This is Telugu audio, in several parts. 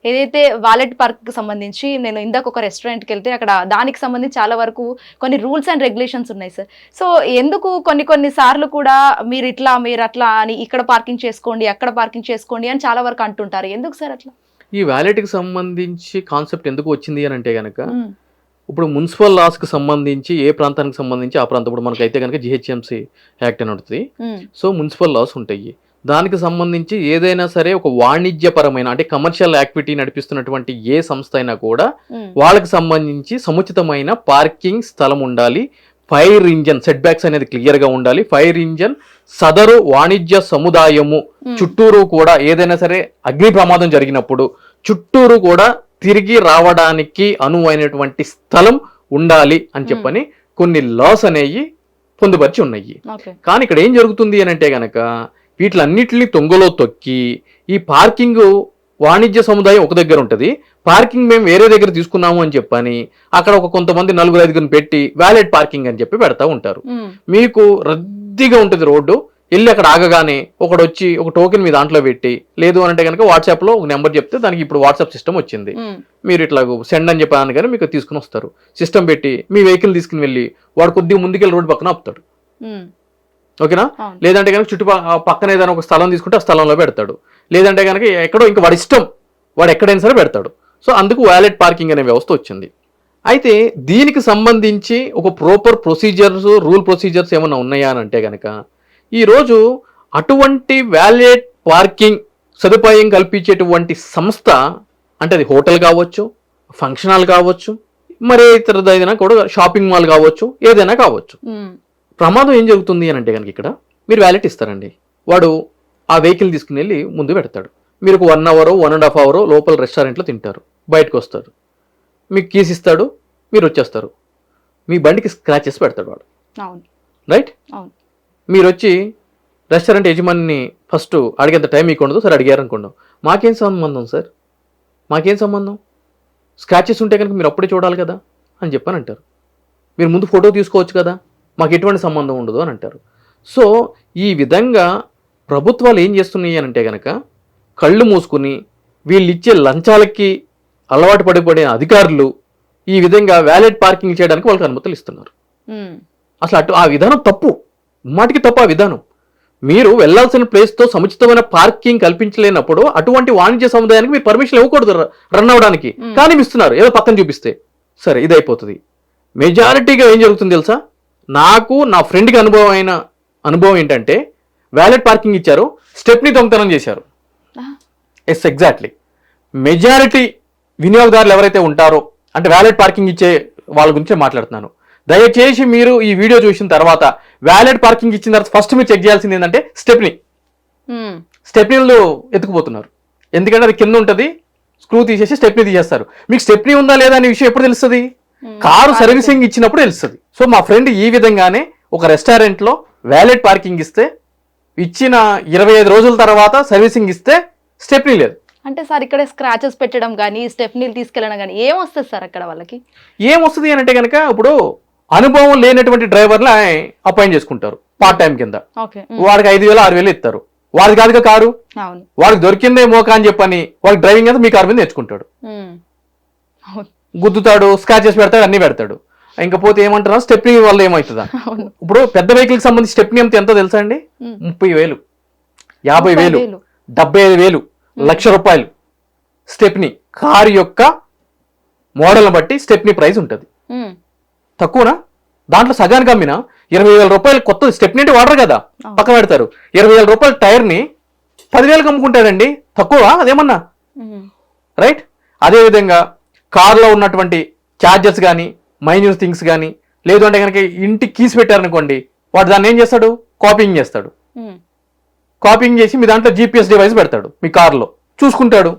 ఏదైతే వాలెట్ పార్క్ సంబంధించి నేను ఇందాక ఒక రెస్టారెంట్కి వెళ్తే అక్కడ దానికి సంబంధించి చాలా వరకు కొన్ని రూల్స్ అండ్ రెగ్యులేషన్స్ ఉన్నాయి సార్. సో ఎందుకు కొన్ని సార్లు కూడా మీరు అట్లా అని ఇక్కడ పార్కింగ్ చేసుకోండి అక్కడ పార్కింగ్ చేసుకోండి అని చాలా వరకు అంటుంటారు. ఎందుకు సార్ అట్లా? ఈ వ్యాలెట్కి సంబంధించి కాన్సెప్ట్ ఎందుకు వచ్చింది అని అంటే కనుక ఇప్పుడు మున్సిపల్ లాస్కి సంబంధించి ఏ ప్రాంతానికి సంబంధించి ఆ ప్రాంతం ఇప్పుడు మనకైతే కనుక జిహెచ్ఎంసీ యాక్ట్ అని ఉంటుంది. సో మున్సిపల్ లాస్ ఉంటాయి. దానికి సంబంధించి ఏదైనా సరే ఒక వాణిజ్యపరమైన అంటే కమర్షియల్ యాక్టివిటీ నడిపిస్తున్నటువంటి ఏ సంస్థ అయినా కూడా వాళ్ళకి సంబంధించి సముచితమైన పార్కింగ్ స్థలం ఉండాలి. ఫైర్ ఇంజన్ సెట్ బ్యాక్స్ అనేది క్లియర్ గా ఉండాలి. ఫైర్ ఇంజన్ సదరు వాణిజ్య సముదాయము చుట్టూరు కూడా ఏదైనా సరే అగ్ని ప్రమాదం జరిగినప్పుడు చుట్టూరు కూడా తిరిగి రావడానికి అనువైనటువంటి స్థలం ఉండాలి అని చెప్పని కొన్ని లాస్ అనేవి పొందుపరిచి ఉన్నాయి. కానీ ఇక్కడ ఏం జరుగుతుంది అని అంటే గనక వీటిలన్నిటిని తొంగలో తొక్కి ఈ పార్కింగ్ వాణిజ్య సముదాయం ఒక దగ్గర ఉంటుంది, పార్కింగ్ మేము వేరే దగ్గర తీసుకున్నాము అని చెప్పని అక్కడ ఒక కొంతమంది 4-5 పెట్టి వ్యాలెట్ పార్కింగ్ అని చెప్పి పెడతా ఉంటారు. మీకు రద్దీగా ఉంటుంది రోడ్డు. వెళ్ళి అక్కడ ఆగగానే ఒకడు వచ్చి ఒక టోకెన్ మీ దాంట్లో పెట్టి, లేదు అని అంటే కనుక వాట్సాప్ లో ఒక నెంబర్ చెప్తే దానికి ఇప్పుడు వాట్సాప్ సిస్టమ్ వచ్చింది, మీరు ఇట్లా సెండ్ అని చెప్పాను కానీ మీకు తీసుకుని వస్తారు. సిస్టమ్ పెట్టి మీ వెహికల్ తీసుకుని వెళ్ళి వాడు కొద్దిగా ముందుకెళ్ళి రోడ్డు పక్కన ఆపుతాడు. ఓకేనా? లేదంటే కనుక పక్కన ఏదైనా ఒక స్థలం తీసుకుంటే ఆ స్థలంలో పెడతాడు. లేదంటే కనుక ఎక్కడో ఇంకా వాడి ఇష్టం, వాడు ఎక్కడైనా సరే పెడతాడు. సో అందుకు వ్యాలెట్ పార్కింగ్ అనే వ్యవస్థ వచ్చింది. అయితే దీనికి సంబంధించి ఒక ప్రాపర్ ప్రొసీజర్స్ రూల్ ప్రొసీజర్స్ ఏమైనా ఉన్నాయా అని అంటే కనుక ఈరోజు అటువంటి వ్యాలెట్ పార్కింగ్ సదుపాయం కల్పించేటువంటి సంస్థ అంటే అది హోటల్ కావచ్చు, ఫంక్షన్ హాల్ కావచ్చు, మరే ఇతరదైనా కూడా షాపింగ్ మాల్ కావచ్చు, ఏదైనా కావచ్చు. ప్రమాదం ఏం జరుగుతుంది అని అంటే కనుక ఇక్కడ మీరు వ్యాలెట్ ఇస్తారండి, వాడు ఆ వెహికల్ తీసుకుని వెళ్ళి ముందు పెడతాడు. మీరు ఒక 1 అవర్ 1.5 అవర్ లోపల రెస్టారెంట్లో తింటారు, బయటకు వస్తారు, మీకు కీస్ ఇస్తాడు, మీరు వచ్చేస్తారు. మీ బండికి స్క్రాచెస్ పెడతాడు వాడు, రైట్? మీరు వచ్చి రెస్టారెంట్ యజమానిని ఫస్ట్ అడిగేంత టైం మీకు ఉండదు. సరే అడిగారు అనుకోండి, మాకేం సంబంధం సార్, మాకేం సంబంధం, స్క్రాచెస్ ఉంటే కనుక మీరు అప్పుడే చూడాలి కదా అని చెప్పని అంటారు. మీరు ముందు ఫోటో తీసుకోవచ్చు కదా, మాకు ఎటువంటి సంబంధం ఉండదు అని అంటారు. సో ఈ విధంగా ప్రభుత్వాలు ఏం చేస్తున్నాయి అని అంటే కనుక కళ్ళు మూసుకుని వీళ్ళు ఇచ్చే లంచాలకి అలవాటు పడిపోయిన అధికారులు ఈ విధంగా వ్యాలెట్ పార్కింగ్ చేయడానికి వాళ్ళకి అనుమతులు ఇస్తున్నారు. అసలు ఆ విధానం తప్పు, మాటికి తప్పు ఆ విధానం. మీరు వెళ్లాల్సిన ప్లేస్తో సముచితమైన పార్కింగ్ కల్పించలేనప్పుడు అటువంటి వాణిజ్య సముదాయానికి మీరు పర్మిషన్ ఇవ్వకూడదు రన్ అవడానికి. కానీ ఇస్తున్నారు ఏదో పక్కన చూపిస్తే సరే ఇది అయిపోతుంది. మెజారిటీగా ఏం జరుగుతుంది తెలుసా? నాకు నా ఫ్రెండ్కి అనుభవం ఏంటంటే వ్యాలెట్ పార్కింగ్ ఇచ్చారు, స్టెప్ని దొంగతనం చేశారు. Yes, exactly. మెజారిటీ వినియోగదారులు ఎవరైతే ఉంటారో అంటే వ్యాలెట్ పార్కింగ్ ఇచ్చే వాళ్ళ గురించి మాట్లాడుతున్నాను. దయచేసి మీరు ఈ వీడియో చూసిన తర్వాత వ్యాలెట్ పార్కింగ్ ఇచ్చిన తర్వాత ఫస్ట్ మీరు చెక్ చేయాల్సింది ఏంటంటే స్టెప్నీలు ఎత్తుకుపోతున్నారు. ఎందుకంటే అది కింద ఉంటుంది, స్క్రూ తీసేసి స్టెప్నీ తీసేస్తారు. మీకు స్టెప్నీ ఉందా లేదా అనే విషయం ఎప్పుడు తెలుస్తుంది? కారు సర్వీసింగ్ ఇచ్చినప్పుడు తెలుస్తుంది. సో మా ఫ్రెండ్ ఈ విధంగానే ఒక రెస్టారెంట్లో వ్యాలెట్ పార్కింగ్ ఇస్తే ఇచ్చిన 25 రోజుల తర్వాత సర్వీసింగ్ ఇస్తే స్టెప్నీ లేదు. అంటే సార్ ఇక్కడ స్క్రాచెస్ పెట్టడం కానీ స్టెప్నీలు తీసుకెళ్ళడం కానీ ఏమొస్తుంది సార్ అక్కడ వాళ్ళకి? ఏమొస్తుంది అని అంటే కనుక ఇప్పుడు అనుభవం లేనటువంటి డ్రైవర్లు అపాయింట్ చేసుకుంటారు పార్ట్ టైం కింద. వాడికి 5,000-6,000 ఇస్తారు. వాడికి కాదుగా కారు, వాడికి దొరికిందే మోకా అని చెప్పని వాడికి డ్రైవింగ్ అంతా మీ కారు మీద నేర్చుకుంటాడు, గుద్దుతాడు, స్క్రాచెస్ పెడతాడు, అన్ని పెడతాడు. ఇంకా పోతే ఏమంటారు స్టెప్నీ వల్ల ఏమవుతుందా? ఇప్పుడు పెద్ద వెహికల్ కి సంబంధించి స్టెప్నీ అంత ఎంతో తెలుసా అండి? 30,000, 50,000, 75,000, ₹1,00,000 స్టెప్నీ. కారు యొక్క మోడల్ని బట్టి స్టెప్నీ ప్రైస్ ఉంటుంది. తక్కువనా? దాంట్లో సగానికి అమ్మినా ₹20,000 కొత్త స్టెప్నీ అంటే వాడరు కదా, పక్క పెడతారు. ₹20,000 టైర్ ని 10,000కి అమ్ముకుంటారండి. తక్కువ అదేమన్నా? రైట్. అదేవిధంగా కారులో ఉన్నటువంటి ఛార్జెస్ కానీ మైన్యూర్ థింగ్స్ కానీ లేదు అంటే కనుక ఇంటి కీస్ పెట్టారనుకోండి, వాడు దాన్ని ఏం చేస్తాడు? కాపీయింగ్ చేస్తాడు. కాపీయింగ్ చేసి మీ దాంట్లో GPS డివైస్ పెడతాడు, మీ కారులో చూసుకుంటాడు.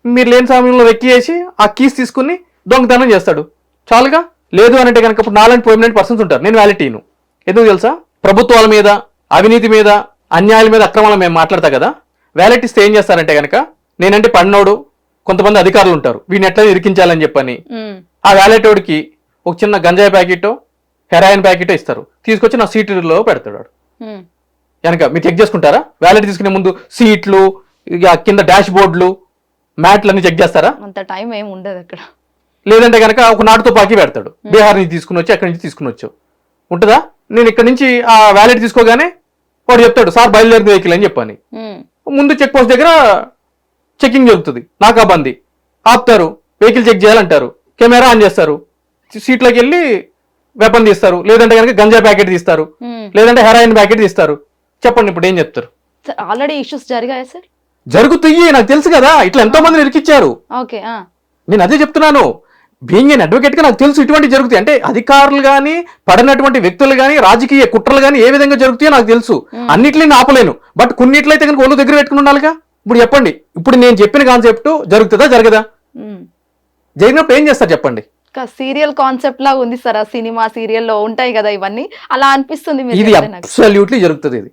మీరు లేని సమయంలో వెక్కి చేసి ఆ కీస్ తీసుకుని దొంగతనం చేస్తాడు. చాలుగా. లేదు అని అంటే కనుక ఇప్పుడు నాలాంటి పర్మనెంట్ పర్సన్స్ ఉంటారు, నేను వ్యాలిటీను. ఎందుకు తెలుసా? ప్రభుత్వాల మీద, అవినీతి మీద, అన్యాయాల మీద, అక్రమాల మేము మాట్లాడతా కదా. వ్యాలిటీ ఇస్తే ఏం చేస్తారంటే కనుక నేనంటే పడినోడు కొంతమంది అధికారులు ఉంటారు, వీడిని ఎట్లా ఇరికించాలని చెప్పని ఆ వ్యాలెటోడికి ఒక చిన్న గంజాయి ప్యాకెట్, హెరాయిన్ ప్యాకెట్ ఇస్తారు, తీసుకొచ్చి నా సీట్లో పెడతాడు వాడు. వెనక మీరు చెక్ చేసుకుంటారా? వ్యాలెట్ తీసుకునే ముందు సీట్లు, కింద డాష్ బోర్డులు, మ్యాట్లన్నీ చెక్ చేస్తారా? అంత టైం ఏమి ఉండదు అక్కడ. లేదంటే కనుక ఒక నాటు తుపాకీ పెడతాడు, బీహార్ నుంచి తీసుకుని వచ్చి అక్కడి నుంచి తీసుకుని వచ్చావు ఉంటుందా? నేను ఇక్కడ నుంచి ఆ వ్యాలెట్ తీసుకోగానే వాడు చెప్తాడు సార్ బయలుదేరింది వెహికల్ అని చెప్పని. ముందు చెక్ పోస్ట్ దగ్గర చెకింగ్ జరుగుతుంది, నాకాబందీ ఆపుతారు, వెహికల్ చెక్ చేయాలంటారు, కెమెరా ఆన్ చేస్తారు, సీట్లోకి వెళ్ళి వెపన్ తీస్తారు, లేదంటే కనుక గంజా ప్యాకెట్ తీస్తారు, లేదంటే హెరాయిన్ ప్యాకెట్ తీస్తారు. చెప్పండి ఇప్పుడు ఏం చెప్తారు? ఆల్రెడీ ఇష్యూస్ జరిగాయా సార్? జరుగుతాయి, నాకు తెలుసు కదా, ఇట్లా ఎంతో మంది ఇరికిచ్చారు. ఓకే, నేను అదే చెప్తున్నాను, బీయింగ్ ఎన్ అడ్వకేట్ గా నాకు తెలుసు ఇటువంటి జరుగుతాయి. అంటే అధికారులు కానీ పడినటువంటి వ్యక్తులు కానీ రాజకీయ కుట్రలు కానీ ఏ విధంగా జరుగుతాయో నాకు తెలుసు. అన్నిటిని నేను ఆపలేను, బట్ కొన్నిట్లయితే కనుక ఒళ్ళు దగ్గర పెట్టుకుని ఉండాలిగా. ఇప్పుడు చెప్పండి, ఇప్పుడు నేను చెప్పిన కాన్సెప్ట్ జరుగుతుందా జరగదా? జరిగినప్పుడు ఏం చేస్తారు చెప్పండి? సీరియల్ కాన్సెప్ట్ లాగా ఉంది సార్, ఆ సినిమా సీరియల్లో ఉంటాయి కదా ఇవన్నీ, అలా అనిపిస్తుంది. ఇది అబ్సల్యూట్లీ జరుగుతుంది ఇది.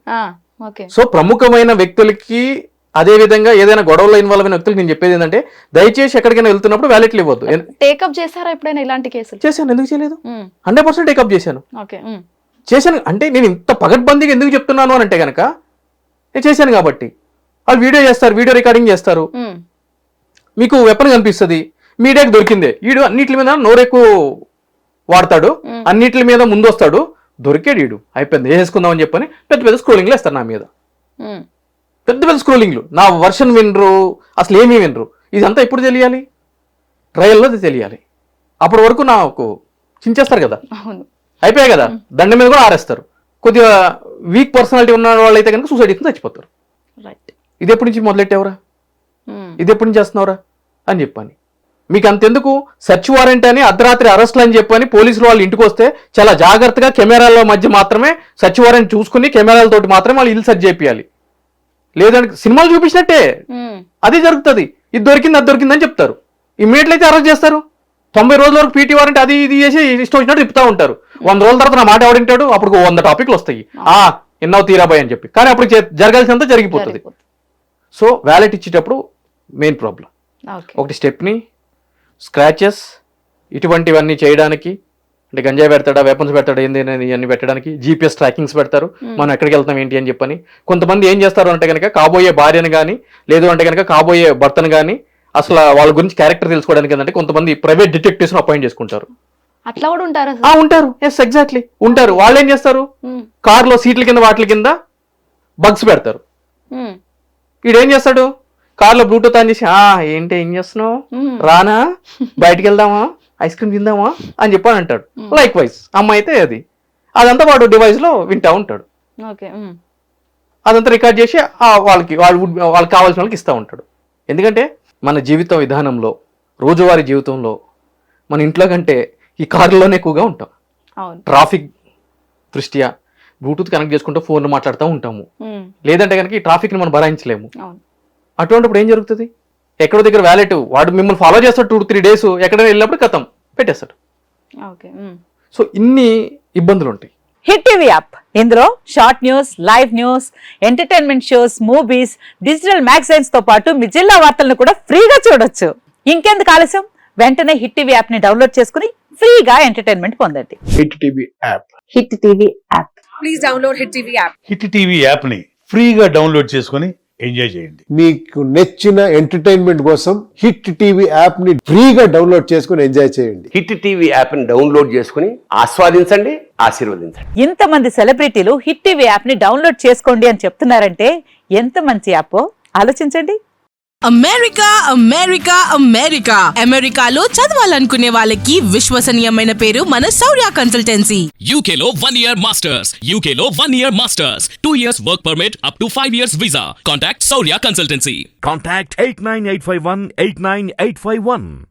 ఓకే. సో ప్రముఖమైన వ్యక్తులకి అదే విధంగా ఏదైనా గొడవలో ఇన్వాల్వ్ అయిన వ్యక్తులకు నేను చెప్పేది ఏంటంటే దయచేసి ఎక్కడికైనా వెళ్తున్నప్పుడు వ్యాలెట్లు ఇవ్వద్దు. టేకప్ చేశారా ఎప్పుడైనా ఇలాంటి కేసులు? చేశాను, ఎందుకు చేయలేదు? 100% టేకప్ చేశాను. ఓకే, చేశాను. అంటే నేను ఇంత పగడ్బందీగా ఎందుకు చెప్తున్నాను అని అంటే కనుక నేను చేశాను కాబట్టి. వాళ్ళు వీడియో చేస్తారు, వీడియో రికార్డింగ్ చేస్తారు, మీకు వెపన్ కనిపిస్తుంది, మీడియాకి దొరికిందే. వీడు అన్నిటి మీద నోరెక్కువ వాడతాడు, అన్నిటి మీద ముందు వస్తాడు, దొరికాడు వీడు, అయిపోయింది వేసుకుందాం అని చెప్పని పెద్ద పెద్ద స్క్రోలింగ్లు వేస్తారు నా మీద. పెద్ద పెద్ద స్క్రోలింగ్లు, నా వర్షన్ వినరు, అసలు ఏమీ వినరు. ఇదంతా ఎప్పుడు తెలియాలి? ట్రయల్లో తెలియాలి. అప్పటి వరకు నాకు చించేస్తారు కదా, అయిపోయాయి కదా, దండ మీద కూడా ఆరేస్తారు. కొద్దిగా వీక్ పర్సనాలిటీ ఉన్న వాళ్ళు అయితే కనుక సూసైడ్ చేసుకుని చచ్చిపోతారు. ఇది ఎప్పటి నుంచి మొదలెట్టేవరా, ఇది ఎప్పటి నుంచి చేస్తున్నావురా అని చెప్పని. మీకు అంతెందుకు, సెర్చ్ వారెంట్ అని అర్ధరాత్రి అరెస్ట్లు అని చెప్పని పోలీసులు వాళ్ళు ఇంటికి వస్తే చాలా జాగ్రత్తగా కెమెరాల మధ్య మాత్రమే సెర్చ్ వారెంట్ చూసుకుని కెమెరాలతోటి మాత్రమే వాళ్ళు ఇల్లు సెర్చ్ చేయాలి. లేదంటే సినిమాలు చూపించినట్టే అదే జరుగుతుంది. ఇది దొరికింది అది దొరికింది అని చెప్తారు, ఇమ్మీడియట్లీ అయితే అరెస్ట్ చేస్తారు. 90 రోజుల వరకు పీటీ వారెంట్ అది ఇది చేసి ఇష్టం వచ్చినట్టు తిప్పుతా ఉంటారు. 100 రోజుల తర్వాత నా మాట ఎవడింటాడు, అప్పుడు 100 టాపిక్లు వస్తాయి, ఎన్నో తీరాబాయ్ అని చెప్పి. కానీ అప్పుడు జరగాల్సినంత జరిగిపోతుంది. సో వ్యాలెట్ ఇచ్చేటప్పుడు మెయిన్ ప్రాబ్లం ఒకటి స్టెప్ని, స్క్రాచెస్, ఇటువంటివన్నీ చేయడానికి. అంటే గంజాయి పెడతాడా, వెపన్స్ పెడతాడా, ఏంది ఇవన్నీ పెట్టడానికి జీపీఎస్ ట్రాకింగ్స్ పెడతారు, మనం ఎక్కడికి వెళ్తాం ఏంటి అని చెప్పని. కొంతమంది ఏం చేస్తారు అంటే కనుక కాబోయే భార్యను కానీ లేదు అంటే కనుక కాబోయే భర్తను కానీ అసలు వాళ్ళ గురించి క్యారెక్టర్ తెలుసుకోవడానికి ఏంటంటే కొంతమంది ప్రైవేట్ డిటెక్టివ్స్ అపాయింట్ చేసుకుంటారు. అట్లా కూడా ఉంటారు. ఉంటారు, ఎస్ ఎగ్జాక్ట్లీ ఉంటారు. వాళ్ళు ఏం చేస్తారు, కార్లో సీట్ల కింద వాటి కింద బగ్స్ పెడతారు. వీడేం చేస్తాడు, కార్లో బ్లూటూత్ ఆన్ చేసి ఏంటి ఏం చేస్తున్నావు, రానా, బయటికి వెళ్దామా, ఐస్ క్రీమ్ తిందామా అని చెప్పని అంటాడు. లైక్ వైజ్ అమ్మాయి అయితే అదంతా వాడు డివైస్ లో వింటా ఉంటాడు. అదంతా రికార్డ్ చేసి వాళ్ళకి కావాల్సిన వాళ్ళకి ఇస్తూ ఉంటాడు. ఎందుకంటే మన జీవిత విధానంలో రోజువారీ జీవితంలో మన ఇంట్లో కంటే ఈ కారులోనే ఎక్కువగా ఉంటాం. ట్రాఫిక్ దృష్ట్యా బ్లూటూత్ కనెక్ట్ చేసుకుంటూ ఫోన్లో మాట్లాడుతూ ఉంటాము. లేదంటే కనుక ఈ ట్రాఫిక్ని మనం భరాయించలేము. అటువంటిప్పుడు ఏం జరుగుతుంది, ఎక్కడో దగ్గర వ్యాలెట్ వాడు మిమ్మల్ని ఫాలో చేస్తాడు 2-3 days, ఎక్కడైనా వెళ్ళినప్పుడు కథం పెట్టేస్తాడు. సో ఇన్ని ఇబ్బందులు ఉంటాయి. హిట్ టీవీ యాప్, ఇందులో short news, live news, entertainment shows, movies, digital magazines తో పాటు మీ జిల్లా వార్తలను కూడా ఫ్రీగా చూడొచ్చు. ఇంకెందుకు ఆలస్యం, వెంటనే హిట్ టీవీ యాప్ ని డౌన్లోడ్ చేసుకుని ఫ్రీగా ఎంటర్టైన్మెంట్ పొందండి. Hit TV app, hit TV app, please download hit TV app. Hit TV app ని ఫ్రీగా డౌన్లోడ్ చేసుకుని ఎంజాయ్ చేయండి. మీకు నచ్చిన ఎంటర్టైన్మెంట్ కోసం హిట్ టీవీ యాప్ ని ఫ్రీగా డౌన్లోడ్ చేసుకుని ఎంజాయ్ చేయండి. హిట్ టీవీ యాప్ ని డౌన్లోడ్ చేసుకుని ఆస్వాదించండి, ఆశీర్వదించండి. ఇంతమంది సెలబ్రిటీలు హిట్ టీవీ యాప్ ని డౌన్లోడ్ చేసుకోండి అని చెప్తున్నారంటే ఎంత మంచి యాప్ ఆలోచించండి. అమెరికా అమెరికా అమెరికా అమెరికాలో చదవాలనుకునే వాళ్ళకి విశ్వసనీయమైన పేరు మన శౌర్య కన్సల్టెన్సీ. UK లో 1 year masters, UK లో 1 year masters, 2 years work permit up to 5 years visa. Contact Shaurya Consultancy. Contact 89851 89851.